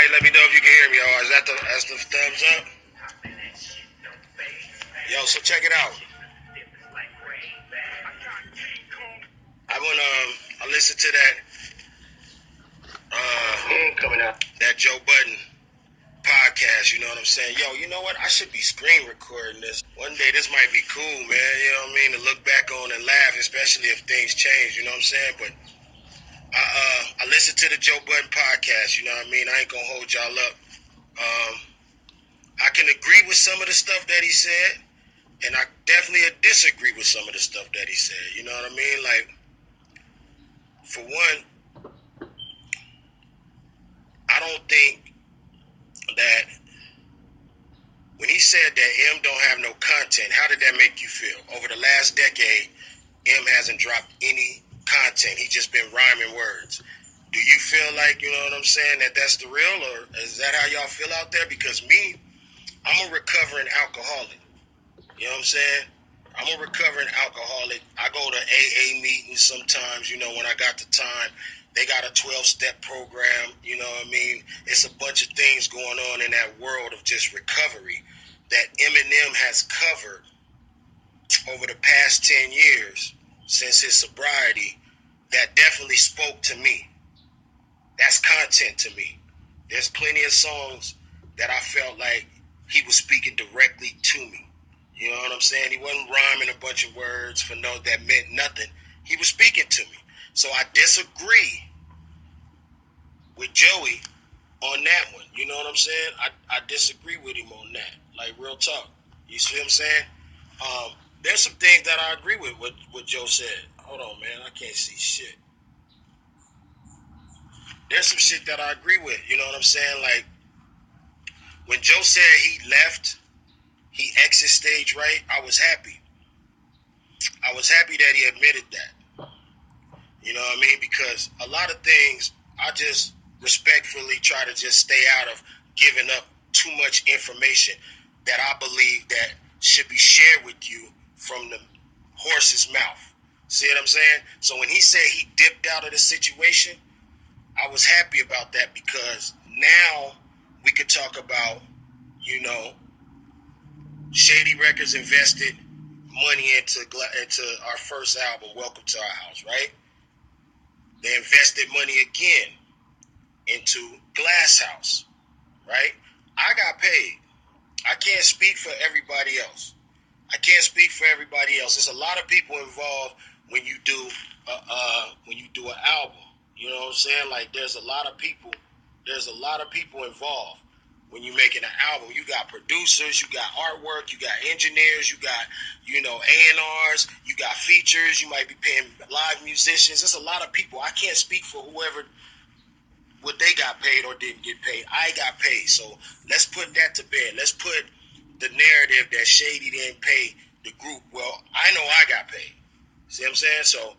right, let me know if you can hear me. Oh, that's the thumbs up? Yo, so check it out. I listened to that Joe Budden podcast, you know what I'm saying? Yo, you know what? I should be screen recording this. One day this might be cool, man, you know what I mean? To look back on and laugh, especially if things change, you know what I'm saying? But I listened to the Joe Budden podcast, you know what I mean? I ain't gonna hold y'all up. I can agree with some of the stuff that he said, and I definitely disagree with some of the stuff that he said, you know what I mean? Like, for one, I don't think that when he said that M don't have no content, how did that make you feel? Over the last decade, M hasn't dropped any content. He just been rhyming words. Do you feel like, you know what I'm saying, that that's the real, or is that how y'all feel out there? Because me, I'm a recovering alcoholic. You know what I'm saying? I'm a recovering alcoholic. I go to AA meetings sometimes, you know, when I got the time. They got a 12-step program, you know what I mean? It's a bunch of things going on in that world of just recovery that Eminem has covered over the past 10 years since his sobriety that definitely spoke to me. That's content to me. There's plenty of songs that I felt like he was speaking directly to me. You know what I'm saying? He wasn't rhyming a bunch of words for no that meant nothing. He was speaking to me. So I disagree with Joey on that one. You know what I'm saying? I disagree with him on that. Like, real talk. You see what I'm saying? There's some things that I agree with what Joe said. Hold on, man. I can't see shit. There's some shit that I agree with. You know what I'm saying? Like, when Joe said he left, he exit stage right, I was happy. I was happy that he admitted that. You know what I mean? Because a lot of things, I just respectfully try to just stay out of giving up too much information that I believe that should be shared with you from the horse's mouth. See what I'm saying? So when he said he dipped out of the situation, I was happy about that because now we could talk about, you know, Shady Records invested money into our first album, Welcome to Our House, right? They invested money again into Glass House, right? I got paid. I can't speak for everybody else. There's a lot of people involved when you do an album. You know what I'm saying? Like, there's a lot of people involved when you're making an album. You got producers, you got artwork, you got engineers, you got, you know, A&Rs, you got features, you might be paying live musicians. There's a lot of people. I can't speak for whoever, what they got paid or didn't get paid. I got paid. So let's put that to bed. Let's put the narrative that Shady didn't pay the group. Well, I know I got paid. See what I'm saying? So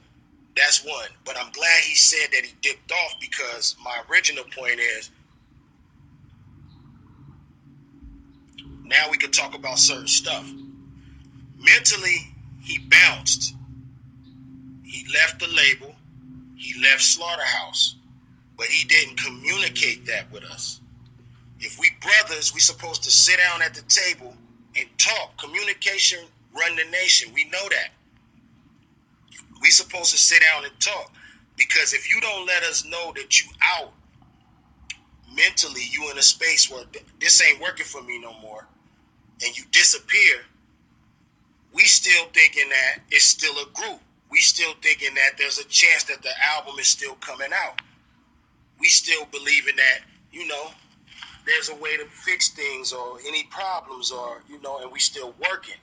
that's one. But I'm glad he said that he dipped off, because my original point is, now we can talk about certain stuff. Mentally, he bounced. He left the label. He left Slaughterhouse. But he didn't communicate that with us. If we brothers, we supposed to sit down at the table and talk. Communication run the nation. We know that. We supposed to sit down and talk. Because if you don't let us know that you out mentally, you in a space where this ain't working for me no more, and you disappear, we still thinking that it's still a group. We still thinking that there's a chance that the album is still coming out. We still believing that, you know, there's a way to fix things or any problems, or, you know, and we still working.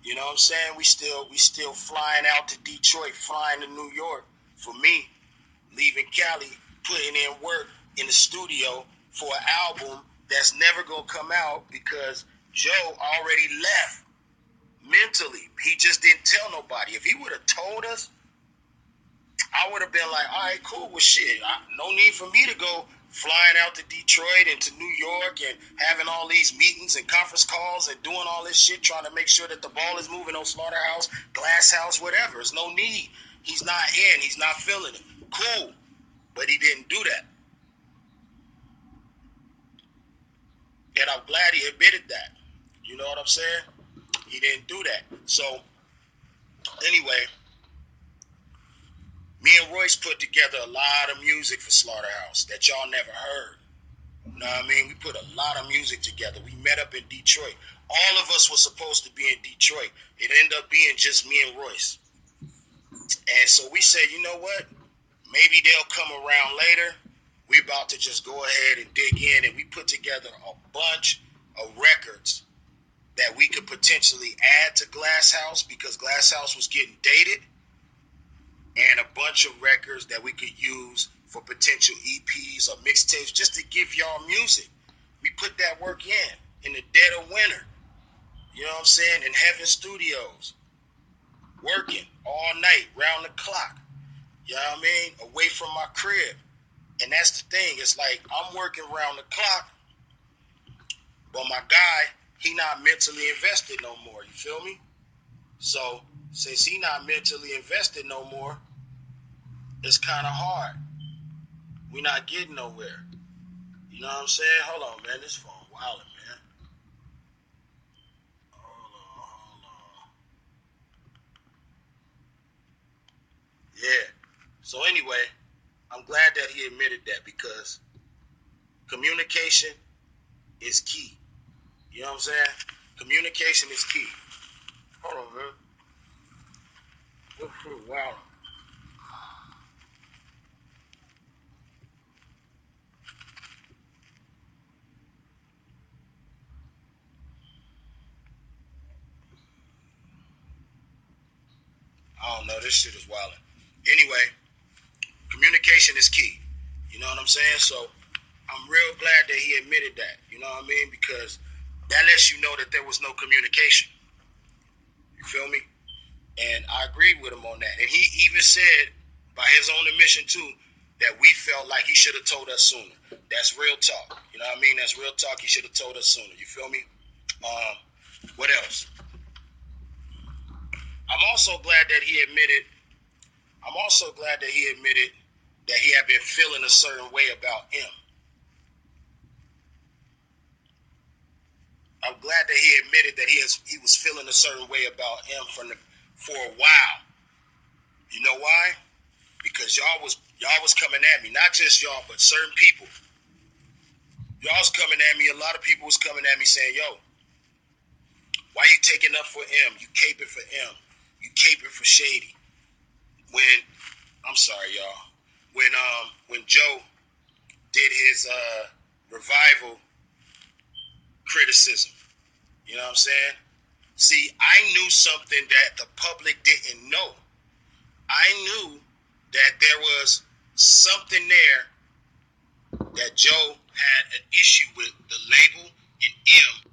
You know what I'm saying? We still flying out to Detroit, flying to New York. For me, leaving Cali, putting in work in the studio for an album that's never gonna come out because Joe already left mentally. He just didn't tell nobody. If he would have told us, I would have been like, all right, cool, well, shit. No need for me to go flying out to Detroit and to New York and having all these meetings and conference calls and doing all this shit, trying to make sure that the ball is moving on Slaughterhouse, Glass House, whatever. There's no need. He's not in. He's not feeling it. Cool. But he didn't do that. And I'm glad he admitted that. You know what I'm saying? He didn't do that. So, anyway, me and Royce put together a lot of music for Slaughterhouse that y'all never heard. You know what I mean? We put a lot of music together. We met up in Detroit. All of us were supposed to be in Detroit. It ended up being just me and Royce. And so we said, you know what? Maybe they'll come around later. We about to just go ahead and dig in, and we put together a bunch of records that we could potentially add to Glass House because Glass House was getting dated, and a bunch of records that we could use for potential EPs or mixtapes just to give y'all music. We put that work in the dead of winter. You know what I'm saying? In Heaven Studios, working all night, round the clock. You know what I mean? Away from my crib. And that's the thing. It's like I'm working round the clock, but my guy, he not mentally invested no more. You feel me? So since he not mentally invested no more, it's kind of hard. We not getting nowhere. You know what I'm saying? Hold on, man. This phone wildin', man. Hold on. Yeah. So anyway, I'm glad that he admitted that because communication is key. You know what I'm saying? Communication is key. Hold on, man. Wow. I don't know. This shit is wildin'. Anyway, communication is key. You know what I'm saying? So I'm real glad that he admitted that. You know what I mean? Because that lets you know that there was no communication. You feel me? And I agreed with him on that. And he even said, by his own admission too, that we felt like he should have told us sooner. That's real talk. You know what I mean? That's real talk. He should have told us sooner. You feel me? What else? I'm also glad that he admitted. I'm also glad that he admitted that he had been feeling a certain way about him. I'm glad that he admitted that he was feeling a certain way about him for a while. You know why? Because y'all was coming at me, not just y'all, but certain people. Y'all was coming at me. A lot of people was coming at me saying, "Yo, why you taking up for M? You caping for M. You caping for Shady." When I'm sorry, y'all. When Joe did his revival criticism, you know what I'm saying? See, I knew something that the public didn't know. I knew that there was something there that Joe had an issue with the label and M